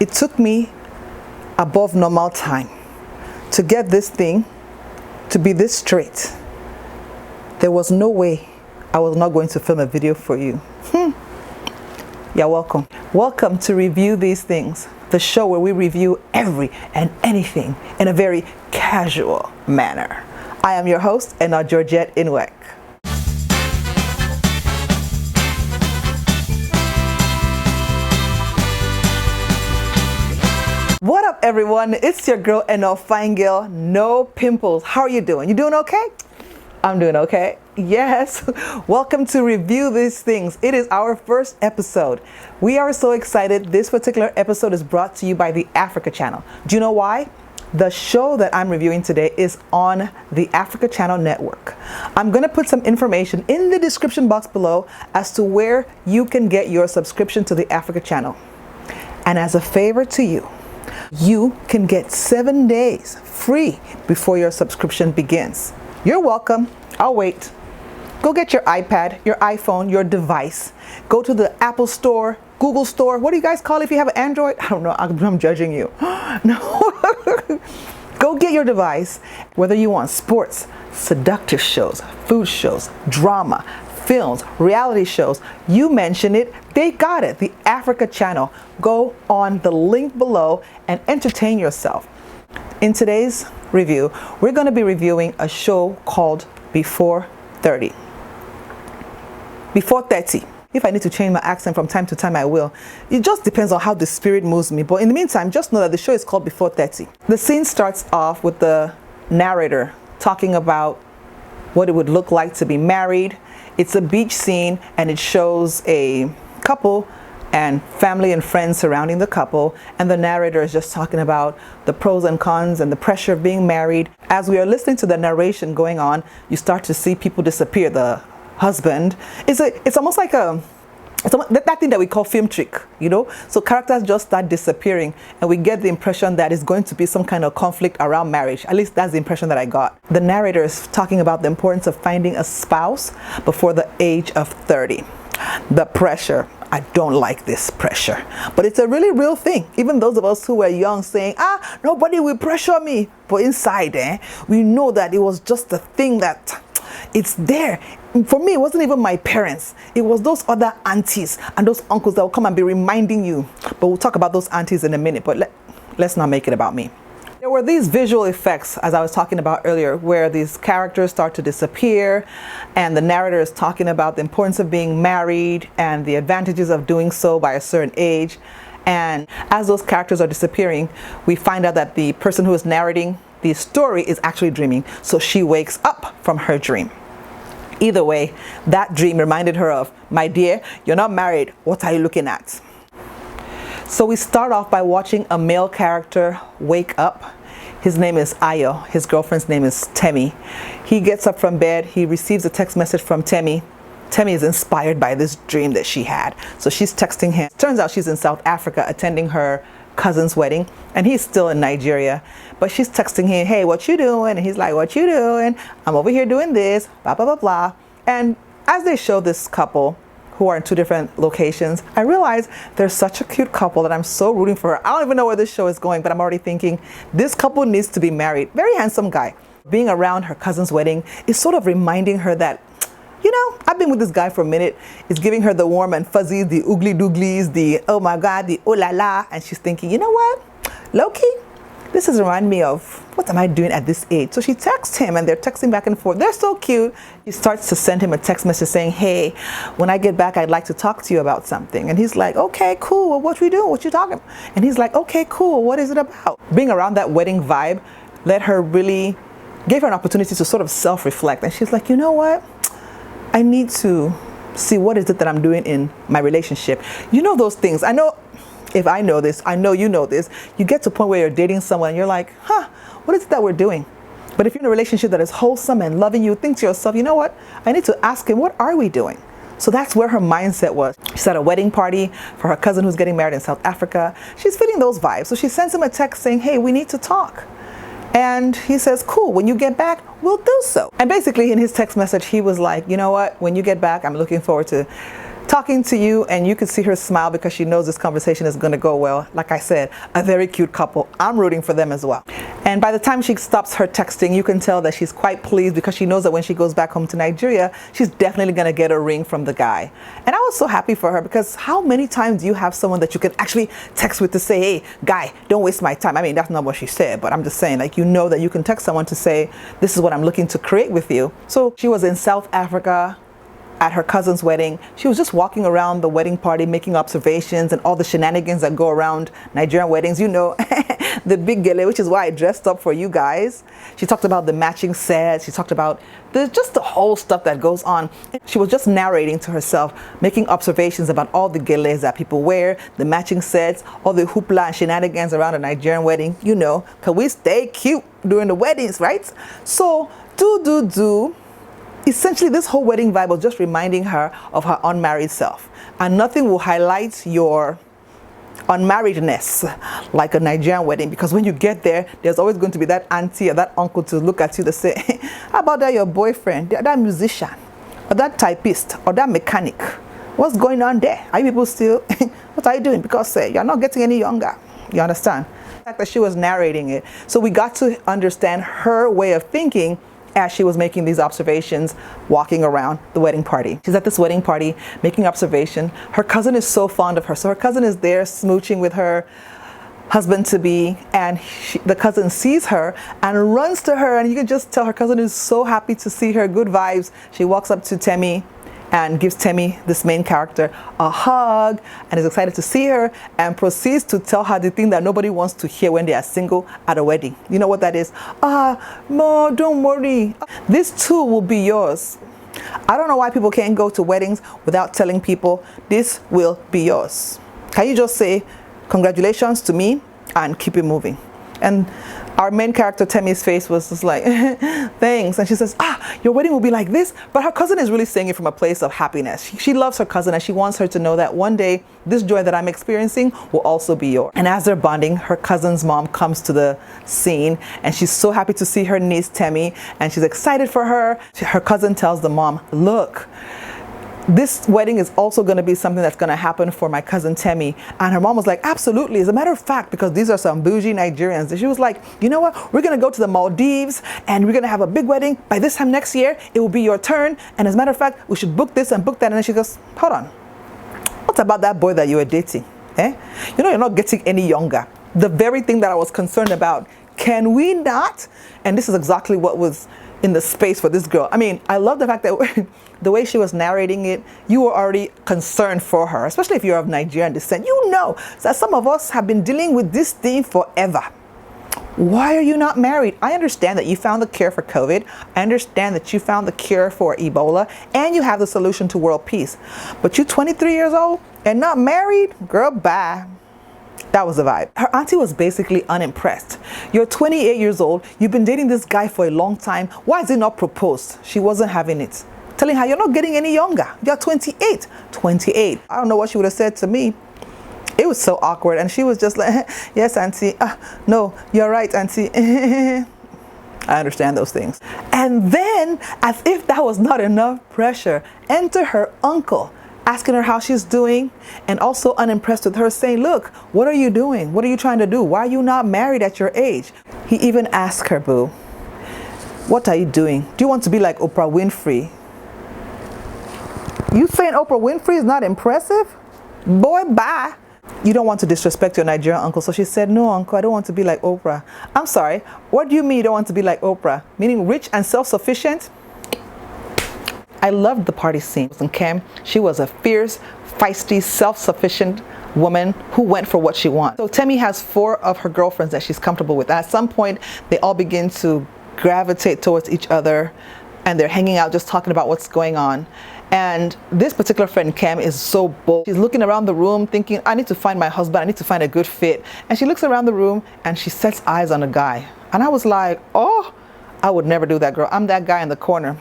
It took me above normal time to get this thing to be this straight. There was no way I was not going to film a video for you. You're welcome. Welcome to Review These Things, the show where we review every and anything in a very casual manner. I am your host, Ena Georgette Inwek. What up, everyone? It's your girl, Ena, fine girl, no pimples. How are you doing? You doing okay? I'm doing okay. Yes. Welcome to Review These Things. It is our first episode. We are so excited. This particular episode is brought to you by the Africa Channel. Do you know why? The show that I'm reviewing today is on the Africa Channel network. I'm going to put some information in the description box below as to where you can get your subscription to the Africa Channel. And as a favor to you, you can get 7 days free before your subscription begins. You're welcome. I'll wait. Go get your iPad, your iPhone, your device. Go to the Apple Store, Google Store. What do you guys call it if you have an Android? I don't know. I'm judging you. No. Go get your device. Whether you want sports, seductive shows, food shows, drama, films, reality shows, you mention it, they got it. The Africa Channel. Go on the link below and entertain yourself. In today's review, we're going to be reviewing a show called Before 30. Before 30. If I need to change my accent from time to time, I will. It just depends on how the spirit moves me. But in the meantime, just know that the show is called Before 30. The scene starts off with the narrator talking about what it would look like to be married. It's a beach scene, and it shows a couple and family and friends surrounding the couple, and the narrator is just talking about the pros and cons and the pressure of being married. As we are listening to the narration going on, you start to see people disappear. The husband, it's almost like that thing that we call film trick, you know? So characters just start disappearing, and we get the impression that it's going to be some kind of conflict around marriage. At least that's the impression that I got. The narrator is talking about the importance of finding a spouse before the age of 30. The pressure. I don't like this pressure, but it's a really real thing. Even those of us who were young saying, nobody will pressure me. But inside, we know that it was just a thing that it's there. For me, it wasn't even my parents. It was those other aunties and those uncles that will come and be reminding you. But we'll talk about those aunties in a minute, but let's not make it about me. There were these visual effects, as I was talking about earlier, where these characters start to disappear, and the narrator is talking about the importance of being married and the advantages of doing so by a certain age. And as those characters are disappearing, we find out that the person who is narrating the story is actually dreaming. So she wakes up from her dream. Either way, that dream reminded her of, my dear, you're not married. What are you looking at? So we start off by watching a male character wake up. His name is Ayo. His girlfriend's name is Temi. He gets up from bed. He receives a text message from Temi. Temi is inspired by this dream that she had. So she's texting him. Turns out she's in South Africa attending her cousin's wedding, and he's still in Nigeria. But she's texting him, hey, what you doing? And he's like, what you doing? I'm over here doing this, blah, blah, blah, blah. And as they show this couple, who are in two different locations, I realize they're such a cute couple that I'm so rooting for her. I don't even know where this show is going, but I'm already thinking this couple needs to be married. Very handsome guy. Being around her cousin's wedding is sort of reminding her that, you know, I've been with this guy for a minute. It's giving her the warm and fuzzy, the oogly dooglies, the oh my God, the oh la la. And she's thinking, you know what? Low-key, this is reminding me of what am I doing at this age? So she texts him, and they're texting back and forth. They're so cute. She starts to send him a text message saying, hey, when I get back, I'd like to talk to you about something. And he's like, okay, cool. Well, what we doing? What you talking? And he's like, okay, cool. What is it about? Being around that wedding vibe gave her an opportunity to sort of self-reflect. And she's like, you know what? I need to see what is it that I'm doing in my relationship. You know those things. I know if I know this, I know you know this. You get to a point where you're dating someone and you're like, what is it that we're doing? But if you're in a relationship that is wholesome and loving, you think to yourself, you know what? I need to ask him, what are we doing? So that's where her mindset was. She's at a wedding party for her cousin who's getting married in South Africa. She's feeling those vibes. So she sends him a text saying, hey, we need to talk. And he says, cool, when you get back, we'll do so. And basically in his text message, he was like, you know what? When you get back, I'm looking forward to talking to you, and you can see her smile because she knows this conversation is going to go well. Like I said, a very cute couple. I'm rooting for them as well. And by the time she stops her texting, you can tell that she's quite pleased because she knows that when she goes back home to Nigeria, she's definitely going to get a ring from the guy. And I was so happy for her, because how many times do you have someone that you can actually text with to say, hey, guy, don't waste my time? I mean, that's not what she said, but I'm just saying, like, you know that you can text someone to say, this is what I'm looking to create with you. So she was in South Africa at her cousin's wedding. She was just walking around the wedding party, making observations and all the shenanigans that go around Nigerian weddings. You know, the big gele, which is why I dressed up for you guys. She talked about the matching sets. She talked about just the whole stuff that goes on. She was just narrating to herself, making observations about all the geles that people wear, the matching sets, all the hoopla and shenanigans around a Nigerian wedding. You know, because we stay cute during the weddings, right? So, essentially, this whole wedding vibe was just reminding her of her unmarried self. And nothing will highlight your unmarriedness like a Nigerian wedding, because when you get there, there's always going to be that auntie or that uncle to look at you to say, how about that your boyfriend, that musician, or that typist, or that mechanic? What's going on there? Are you people still, what are you doing? Because you're not getting any younger. You understand? The fact that she was narrating it. So we got to understand her way of thinking as she was making these observations, walking around the wedding party. She's at this wedding party making observation. Her cousin is so fond of her. So her cousin is there smooching with her husband-to-be, and the cousin sees her and runs to her, and you can just tell her cousin is so happy to see her, good vibes. She walks up to Temi and gives Temi, this main character, a hug, and is excited to see her, and proceeds to tell her the thing that nobody wants to hear when they are single at a wedding. You know what that is? No, don't worry. This too will be yours. I don't know why people can't go to weddings without telling people this will be yours. Can you just say, congratulations to me, and keep it moving? And our main character, Temi's face was just like, thanks. And she says, your wedding will be like this. But her cousin is really saying it from a place of happiness. She loves her cousin, and she wants her to know that one day, this joy that I'm experiencing will also be yours. And as they're bonding, her cousin's mom comes to the scene, and she's so happy to see her niece, Temi, and she's excited for her. Her cousin tells the mom, look, this wedding is also going to be something that's going to happen for my cousin Temi. And her mom was like, absolutely. As a matter of fact, because these are some bougie Nigerians. And she was like, you know what? We're going to go to the Maldives, and we're going to have a big wedding. By this time next year, it will be your turn. And as a matter of fact, we should book this and book that. And then she goes, hold on. What about that boy that you were dating? You know, you're not getting any younger. The very thing that I was concerned about, can we not? And this is exactly what was in the space for this girl. I mean, I love the fact that the way she was narrating it, you were already concerned for her, especially if you're of Nigerian descent. You know that some of us have been dealing with this thing forever. Why are you not married? I understand that you found the cure for COVID. I understand that you found the cure for Ebola, and you have the solution to world peace. But you 23 years old and not married? Girl, bye. That was the vibe. Her auntie was basically unimpressed. You're 28 years old. You've been dating this guy for a long time. Why is he not proposed? She wasn't having it. Telling her, you're not getting any younger. You're 28. 28. I don't know what she would have said to me. It was so awkward. And she was just like, yes, auntie. No, you're right, auntie. I understand those things. And then, as if that was not enough pressure, enter her uncle, asking her how she's doing, and also unimpressed with her, saying, look, what are you doing? What are you trying to do? Why are you not married at your age? He even asked her, boo, what are you doing? Do you want to be like Oprah Winfrey? You saying Oprah Winfrey is not impressive? Boy, bye. You don't want to disrespect your Nigerian uncle. So she said, no, uncle, I don't want to be like Oprah. I'm sorry. What do you mean you don't want to be like Oprah? Meaning rich and self-sufficient? I loved the party scene. And Kim, she was a fierce, feisty, self-sufficient woman who went for what she wants. So Temi has 4 of her girlfriends that she's comfortable with. At some point, they all begin to gravitate towards each other, and they're hanging out just talking about what's going on. And this particular friend, Cam, is so bold. She's looking around the room thinking, I need to find my husband. I need to find a good fit. And she looks around the room and she sets eyes on a guy. And I was like, oh, I would never do that, girl. I'm that guy in the corner.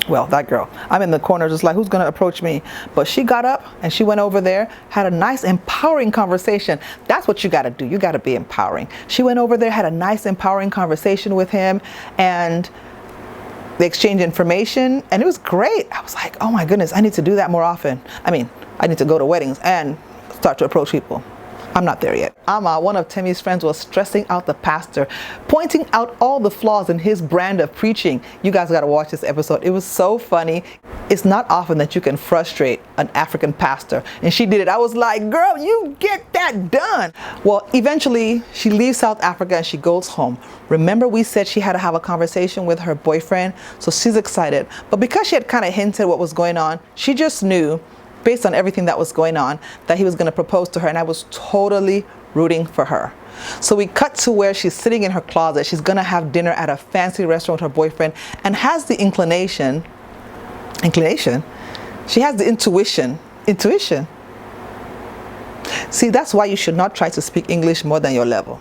Well, that girl. I'm in the corner just like, who's going to approach me? But she got up and she went over there, had a nice empowering conversation. That's what you got to do. You got to be empowering. She went over there, had a nice empowering conversation with him, and They exchanged information, and it was great. I was like, oh my goodness, I need to do that more often. I mean, I need to go to weddings and start to approach people. I'm not there yet. Amma, one of Temi's friends, was stressing out the pastor, pointing out all the flaws in his brand of preaching. You guys got to watch this episode. It was so funny. It's not often that you can frustrate an African pastor, and she did it. I was like, girl, you get that done. Well, eventually she leaves South Africa and she goes home. Remember, we said she had to have a conversation with her boyfriend, so she's excited. But because she had kind of hinted what was going on, she just knew, based on everything that was going on, that he was going to propose to her, and I was totally rooting for her. So we cut to where she's sitting in her closet. She's going to have dinner at a fancy restaurant with her boyfriend, and has the inclination, she has the intuition. See, that's why you should not try to speak English more than your level.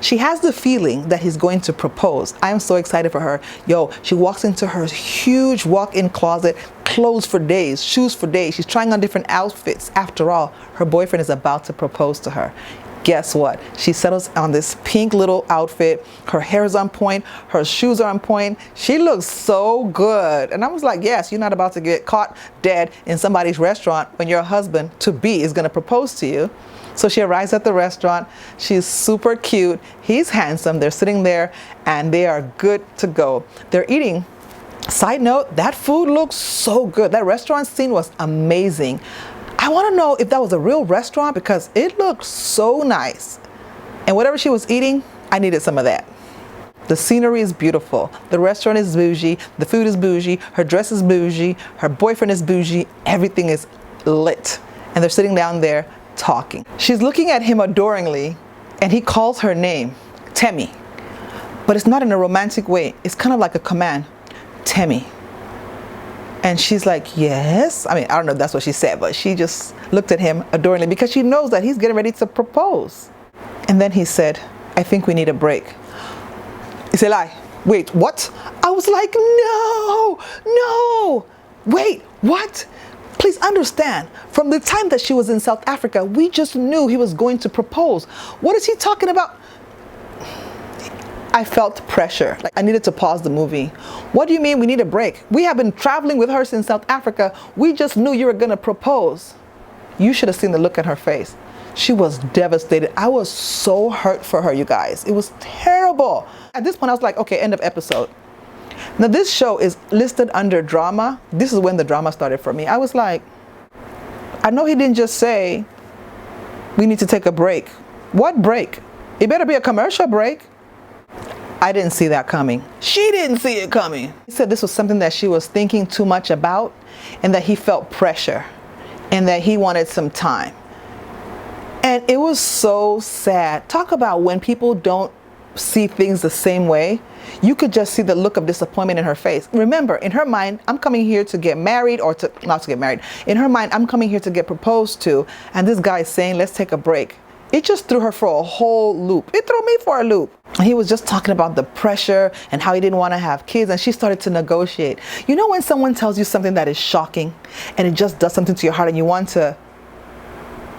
She has the feeling that he's going to propose. I am so excited for her. Yo, she walks into her huge walk-in closet, clothes for days, shoes for days. She's trying on different outfits. After all, her boyfriend is about to propose to her. Guess what? She settles on this pink little outfit. Her hair is on point. Her shoes are on point. She looks so good. And I was like, yes, you're not about to get caught dead in somebody's restaurant when your husband-to-be is going to propose to you. So she arrives at the restaurant. She's super cute. He's handsome. They're sitting there and they are good to go. They're eating. Side note, that food looks so good. That restaurant scene was amazing. I want to know if that was a real restaurant because it looked so nice. And whatever she was eating, I needed some of that. The scenery is beautiful. The restaurant is bougie. The food is bougie. Her dress is bougie. Her boyfriend is bougie. Everything is lit. And they're sitting down there talking. She's looking at him adoringly, and he calls her name, Temi. But it's not in a romantic way. It's kind of like a command, Temi. And she's like, yes. I mean, I don't know if that's what she said, but she just looked at him adoringly because she knows that he's getting ready to propose. And then he said, I think we need a break. He said, wait, what? I was like, no, wait, what? Please understand, from the time that she was in South Africa, we just knew he was going to propose. What is he talking about? I felt pressure. Like I needed to pause the movie. What do you mean we need a break? We have been traveling with her since South Africa. We just knew you were going to propose. You should have seen the look on her face. She was devastated. I was so hurt for her, you guys. It was terrible. At this point, I was like, okay, end of episode. Now this show is listed under drama. This is when the drama started for me. I was like, I know he didn't just say, we need to take a break. What break? It better be a commercial break. I didn't see that coming. She didn't see it coming. He said this was something that she was thinking too much about, and that he felt pressure, and that he wanted some time. And it was so sad. Talk about when people don't see things the same way. You could just see the look of disappointment in her face. Remember, in her mind, I'm coming here to get married, or to not to get married. In her mind, I'm coming here to get proposed to, and this guy is saying, let's take a break. It just threw her for a whole loop. It threw me for a loop. He was just talking about the pressure and how he didn't want to have kids, and she started to negotiate. You know when someone tells you something that is shocking and it just does something to your heart and you want to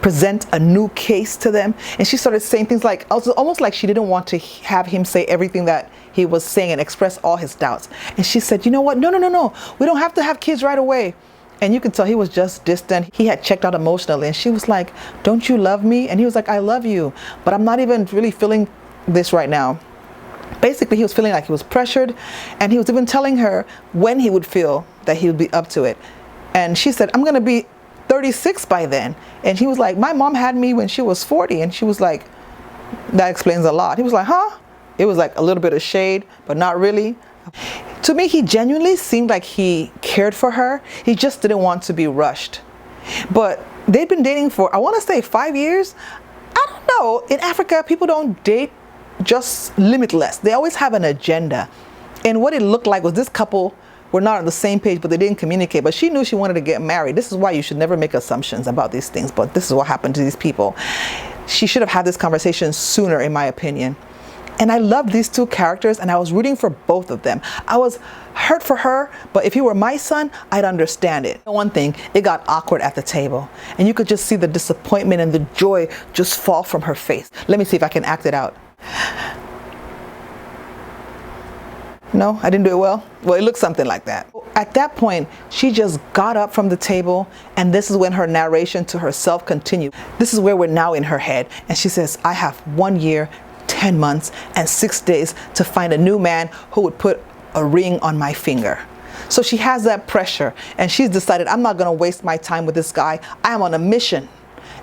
present a new case to them? And she started saying things like, almost like she didn't want to have him say everything that he was saying and express all his doubts. And she said, you know what? No. We don't have to have kids right away. And you could tell he was just distant. He had checked out emotionally. And she was like, don't you love me? And he was like, I love you, but I'm not even really feeling this right now. Basically, he was feeling like he was pressured. And he was even telling her when he would feel that he would be up to it. And she said, I'm going to be 36 by then. And he was like, my mom had me when she was 40. And she was like, that explains a lot. He was like, huh? It was like a little bit of shade, but not really. To me, he genuinely seemed like he cared for her. He just didn't want to be rushed. But they'd been dating for, I want to say 5 years. I don't know. In Africa, people don't date just limitless. They always have an agenda. And what it looked like was this couple were not on the same page, but they didn't communicate. But she knew she wanted to get married. This is why you should never make assumptions about these things. But this is what happened to these people. She should have had this conversation sooner, in my opinion. And I loved these two characters, and I was rooting for both of them. I was hurt for her, but if he were my son, I'd understand it. One thing, it got awkward at the table, and you could just see the disappointment and the joy just fall from her face. Let me see if I can act it out. No, I didn't do it well. Well, it looked something like that. At that point, she just got up from the table, and this is when her narration to herself continued. This is where we're now in her head. And she says, I have 1 year, 10 months, and 6 days to find a new man who would put a ring on my finger. So she has that pressure, and she's decided, I'm not gonna waste my time with this guy. I am on a mission,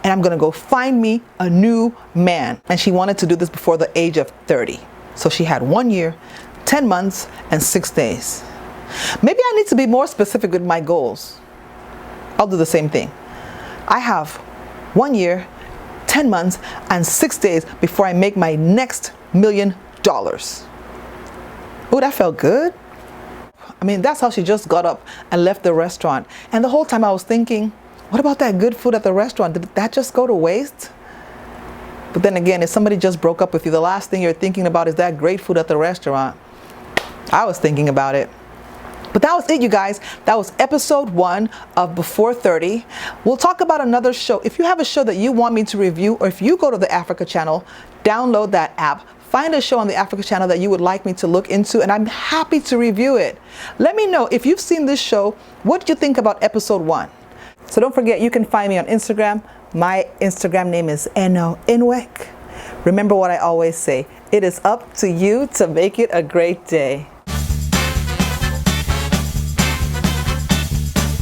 and I'm gonna go find me a new man. And she wanted to do this before the age of 30. So she had 1 year, 10 months, and 6 days. Maybe I need to be more specific with my goals. I'll do the same thing. I have 1 year, 10 months, and 6 days before I make my next $1 million. Oh, that felt good. I mean, that's how she just got up and left the restaurant. And the whole time I was thinking, what about that good food at the restaurant? Did that just go to waste? But then again, if somebody just broke up with you, the last thing you're thinking about is that great food at the restaurant. I was thinking about it. But that was it, you guys. That was episode 1 of Before 30. We'll talk about another show. If you have a show that you want me to review, or if you go to the Africa channel, download that app, find a show on the Africa channel that you would like me to look into, and I'm happy to review it. Let me know if you've seen this show, what did you think about episode 1? So don't forget, you can find me on Instagram. My Instagram name is Eno Inwek. Remember what I always say, it is up to you to make it a great day.